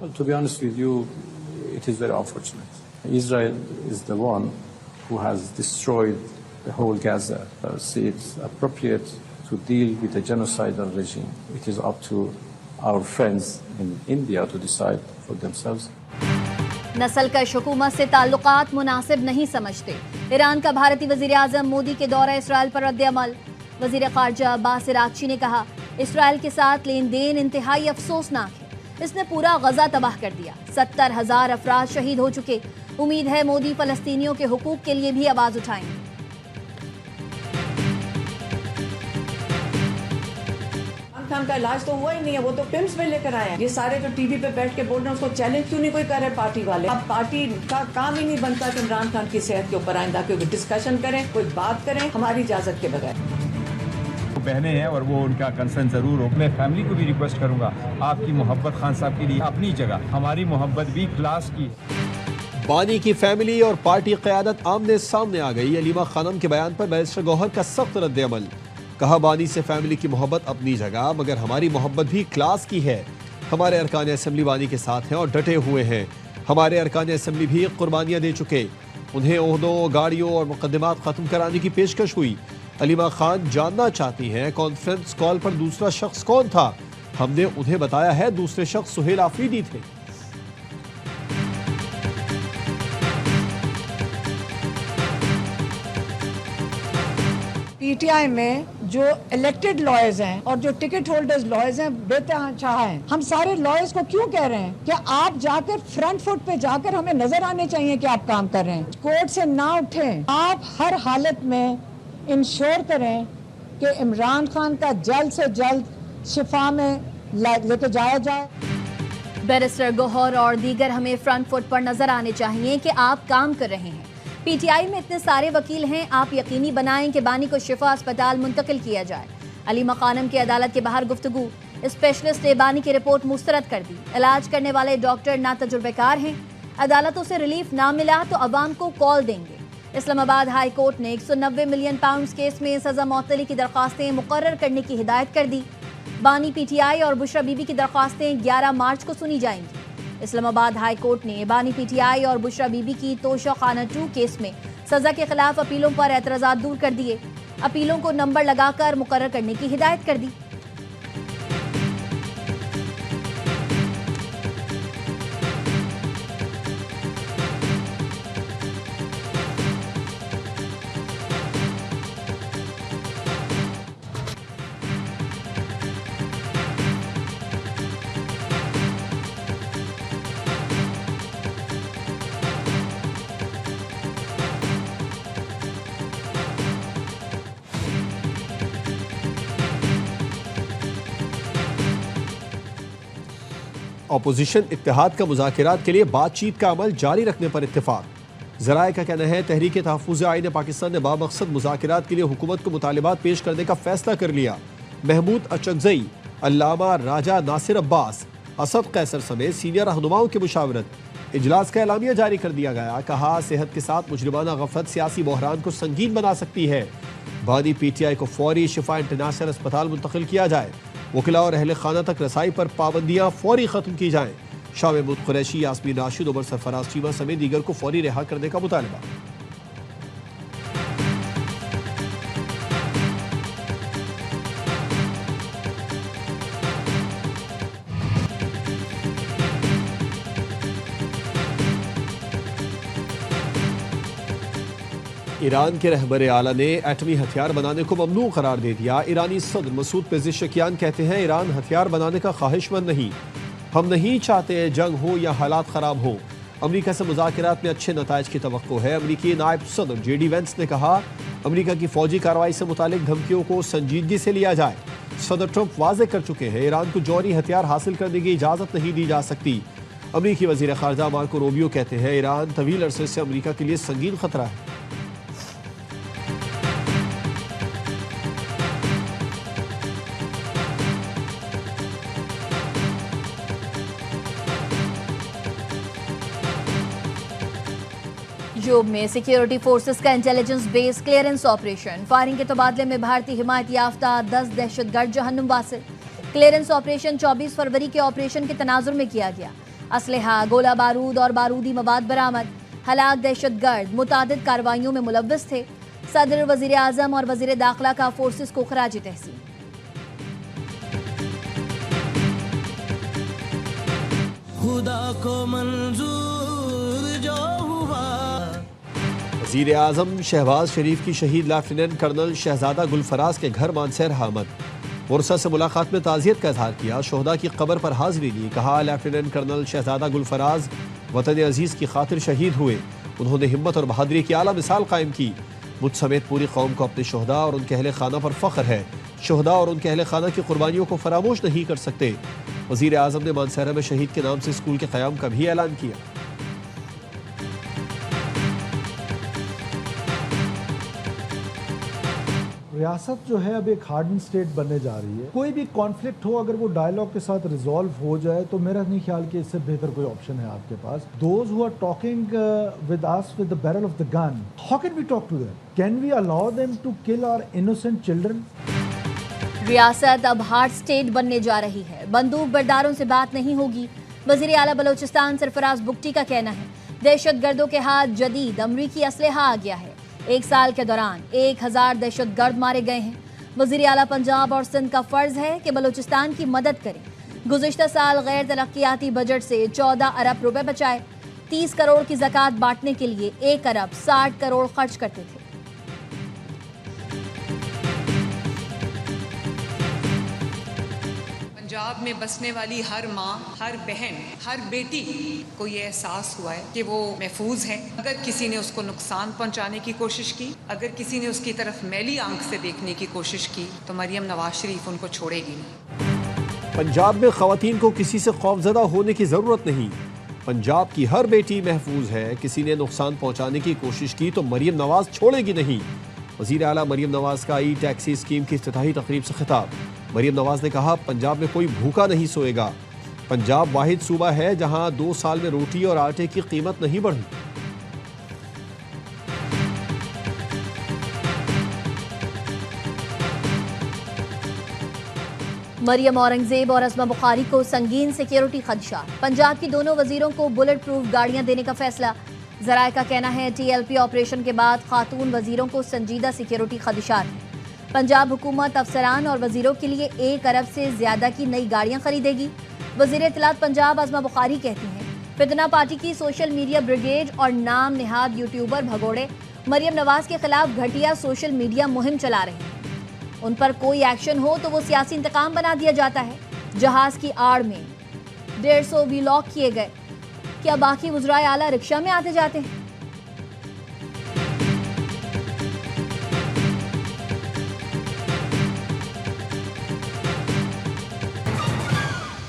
Well, to be honest with you, it is very unfortunate. Israel is the one who has destroyed the whole Gaza. See, it's appropriate to deal with a genocidal regime. It is up to our friends in India to decide for themselves. نسل کش حکومت سے تعلقات مناسب نہیں سمجھتے. ایران کا بھارتی وزیر اعظم مودی کے دورہ اسرائیل پر رد عمل. وزیر خارجہ عباس عراقچی نے کہا اسرائیل کے ساتھ لین دین انتہائی افسوسناک ہے. اس نے پورا غزہ تباہ کر دیا. 70,000 افراد شہید ہو چکے. امید ہے مودی فلسطینیوں کے حقوق کے لیے بھی آواز اٹھائیں گے. خان کا علاج تو ہوا ہی نہیں ہے, وہ تو پمس میں لے کر آئے ہیں. یہ سارے جو ٹی وی پہ بیٹھ کے بول رہے ہیں اس کو چیلنج کیوں نہیں کوئی کر رہے پارٹی والے؟ اب پارٹی کا کام ہی نہیں بنتا کہ عمران خان کی صحت کے اوپر آئندہ کوئی ڈسکشن کریں, کوئی بات کریں ہماری اجازت کے بغیر. بہنیں ہیں اور وہ ان کا کنسرن ضرور ہو. میں فیملی کو بھی ریکویسٹ کروں گا, آپ کی محبت خان صاحب کے لیے اپنی جگہ, ہماری محبت بھی کلاس کی. بانی کی فیملی اور پارٹی قیادت آمنے سامنے آ گئی. علیمہ خانم کے بیان پر بیرسٹر گوہر کا سخت رد عمل. کہا بانی سے فیملی کی محبت اپنی جگہ مگر ہماری محبت بھی کلاس کی ہے. ہمارے ارکان اسمبلی بانی کے ساتھ ہیں اور ڈٹے ہوئے ہیں. ہمارے ارکان اسمبلی بھی قربانیاں دے چکے. انہیں عہدوں, گاڑیوں اور مقدمات ختم کرانے کی پیشکش ہوئی. علیمہ خان جاننا چاہتی ہیں کانفرنس کال پر دوسرا شخص کون تھا. ہم نے انہیں بتایا ہے دوسرے شخص سہیل آفریدی تھے. پی ٹی آئی میں جو الیکٹڈ لائرز ہیں اور جو ٹکٹ ہولڈرز لائرز ہیں بے تحاشا ہیں. ہم سارے لائرز کو کیوں کہہ رہے ہیں کہ آپ جا کر فرنٹ فٹ پہ جا کر ہمیں نظر آنے چاہیے کہ آپ کام کر رہے ہیں. کورٹ سے نہ اٹھیں. آپ ہر حالت میں انشور کریں کہ عمران خان کا جلد سے جلد شفا میں لے کے جایا جائے. بیرسٹر گوہر اور دیگر ہمیں فرنٹ فٹ پر نظر آنے چاہیے کہ آپ کام کر رہے ہیں. پی ٹی آئی میں اتنے سارے وکیل ہیں, آپ یقینی بنائیں کہ بانی کو شفا اسپتال منتقل کیا جائے. علیمہ خانم کی عدالت کے باہر گفتگو. اسپیشلسٹ نے بانی کی رپورٹ مسترد کر دی. علاج کرنے والے ڈاکٹر نا تجربے کار ہیں. عدالتوں سے ریلیف نہ ملا تو عوام کو کال دیں گے. اسلام آباد ہائی کورٹ نے 190 ملین پاؤنڈز کیس میں سزا معطلی کی درخواستیں مقرر کرنے کی ہدایت کر دی. بانی, پی ٹی آئی اور بشرا بی بی کی درخواستیں 11 مارچ کو سنی جائیں گی. اسلام آباد ہائی کورٹ نے بانی, پی ٹی آئی اور بشرا بی بی کی توشہ خانہ 2 کیس میں سزا کے خلاف اپیلوں پر اعتراضات دور کر دیے. اپیلوں کو نمبر لگا کر مقرر کرنے کی ہدایت کر دی. اپوزیشن اتحاد کا مذاکرات کے لیے بات چیت کا عمل جاری رکھنے پر اتفاق. ذرائع کا کہنا ہے تحریک تحفظ آئین پاکستان نے بامقصد مذاکرات کے لیے حکومت کو مطالبات پیش کرنے کا فیصلہ کر لیا. محمود اچکزئی, علامہ راجہ ناصر عباس, اسد قیصر سمیت سینئر رہنماؤں کی مشاورت. اجلاس کا اعلامیہ جاری کر دیا گیا. کہا صحت کے ساتھ مجرمانہ غفلت سیاسی بحران کو سنگین بنا سکتی ہے. بانی, پی ٹی آئی کو فوری شفا انٹرنیشنل اسپتال منتقل کیا جائے. وکلاء اور اہل خانہ تک رسائی پر پابندیاں فوری ختم کی جائیں. شاہ محمود قریشی, یاسمین راشد, عمر سرفراز چیمہ سمیت دیگر کو فوری رہا کرنے کا مطالبہ. ایران کے رہبر اعلیٰ نے ایٹمی ہتھیار بنانے کو ممنوع قرار دے دیا. ایرانی صدر مسعود پزشکیان کہتے ہیں ایران ہتھیار بنانے کا خواہش مند نہیں. ہم نہیں چاہتے جنگ ہو یا حالات خراب ہوں. امریکہ سے مذاکرات میں اچھے نتائج کی توقع ہے. امریکی نائب صدر جے ڈی وینس نے کہا امریکہ کی فوجی کارروائی سے متعلق دھمکیوں کو سنجیدگی سے لیا جائے. صدر ٹرمپ واضح کر چکے ہیں ایران کو جوہری ہتھیار حاصل کرنے کی اجازت نہیں دی جا سکتی. امریکی وزیر خارجہ مارکو روبیو کہتے ہیں ایران طویل عرصے سے امریکہ کے لیے سنگین خطرہ ہے. جوب میں سیکیورٹی فورسز کا انٹیلیجنس بیس کلیئرنس آپریشن. فائرنگ کے تبادلے میں بھارتی حمایت یافتہ 10 دہشت گرد جہنم واصل. کلیئرنس آپریشن 24 فروری کے آپریشن کے تناظر میں کیا گیا. اسلحہ، گولہ بارود اور بارودی مواد برآمد۔ ہلاک دہشت گرد متعدد کارروائیوں میں ملوث تھے۔ صدر، وزیر اعظم اور وزیر داخلہ کا فورسز کو خراج تحسین۔ خدا کو منظور جو ہوا۔ وزیر اعظم شہباز شریف کی شہید لیفٹیننٹ کرنل شہزادہ گلفراز کے گھر مانسہر آمد۔ ورثہ سے ملاقات میں تعزیت کا اظہار کیا، شہداء کی قبر پر حاضری لی، کہا لیفٹیننٹ کرنل شہزادہ گلفراز وطن عزیز کی خاطر شہید ہوئے، انہوں نے ہمت اور بہادری کی اعلیٰ مثال قائم کی۔ مجھ سمیت پوری قوم کو اپنے شہداء اور ان کے اہل خانہ پر فخر ہے، شہداء اور ان کے اہل خانہ کی قربانیوں کو فراموش نہیں کر سکتے۔ وزیر اعظم نے مانسہرہ میں شہید کے نام سے اسکول کے قیام کا بھی اعلان کیا۔ ریاست جو ہے اب ایک ہارڈن سٹیٹ بننے جا رہی ہے۔ کوئی بھی کانفلکٹ ہو اگر وہ ڈائیلاگ کے ساتھ ریزالو ہو جائے تو میرا نہیں خیال کہ اس سے بہتر کوئی آپشن ہے آپ کے پاس۔ Those who are talking with us with the barrel of the gun, how can we talk to them? Can we allow them to kill our innocent children? ریاست اب ہارڈ سٹیٹ بننے جا رہی ہے، بندوق برداروں سے بات نہیں ہوگی۔ وزیر اعلیٰ بلوچستان سرفراز بگٹی کا کہنا ہے دہشت گردوں کے ہاتھ جدید امریکی اسلحہ آ گیا ہے۔ 1 سال کے دوران 1000 دہشت گرد مارے گئے ہیں۔ وزیر اعلیٰ پنجاب اور سندھ کا فرض ہے کہ بلوچستان کی مدد کریں۔ گزشتہ سال غیر ترقیاتی بجٹ سے 14 ارب روپے بچائے، 30 کروڑ کی زکوٰۃ بانٹنے کے لیے 1 ارب 60 کروڑ خرچ کرتے تھے۔ پنجاب میں بسنے والی ہر ماں، ہر بہن، ہر بیٹی کو یہ احساس ہوا ہے کہ وہ محفوظ ہیں۔ اگر کسی نے اس کو نقصان پہنچانے کی کوشش کی، اگر کسی نے اس کی طرف میلی آنکھ سے دیکھنے کی کوشش کی تو مریم نواز شریف ان کو چھوڑے گی نہیں۔ پنجاب میں خواتین کو کسی سے خوفزدہ ہونے کی ضرورت نہیں، پنجاب کی ہر بیٹی محفوظ ہے، کسی نے نقصان پہنچانے کی کوشش کی تو مریم نواز چھوڑے گی نہیں۔ وزیر اعلیٰ مریم نواز کا ای ٹیکسی اسکیم کی افتتاحی تقریب سے خطاب۔ مریم نواز نے کہا پنجاب میں کوئی بھوکا نہیں سوئے گا، پنجاب واحد صوبہ ہے جہاں 2 سال میں روٹی اور آٹے کی قیمت نہیں بڑھی۔ مریم اورنگزیب اور اسما بخاری کو سنگین سیکیورٹی خدشات، پنجاب کی دونوں وزیروں کو بلٹ پروف گاڑیاں دینے کا فیصلہ۔ ذرائع کا کہنا ہے ٹی ایل پی آپریشن کے بعد خاتون وزیروں کو سنجیدہ سیکیورٹی خدشات ہیں۔ پنجاب حکومت افسران اور وزیروں کے لیے 1 ارب سے زیادہ کی نئی گاڑیاں خریدے گی۔ وزیر اطلاعات پنجاب اسما بخاری کہتی ہیں فتنہ پارٹی کی سوشل میڈیا بریگیڈ اور نام نہاد یوٹیوبر بھگوڑے مریم نواز کے خلاف گھٹیا سوشل میڈیا مہم چلا رہے ہیں۔ ان پر کوئی ایکشن ہو تو وہ سیاسی انتقام بنا دیا جاتا ہے۔ جہاز کی آڑ میں 150 وی لاک کیے گئے، کیا باقی وزرائے اعلیٰ رکشہ میں آتے جاتے ہیں؟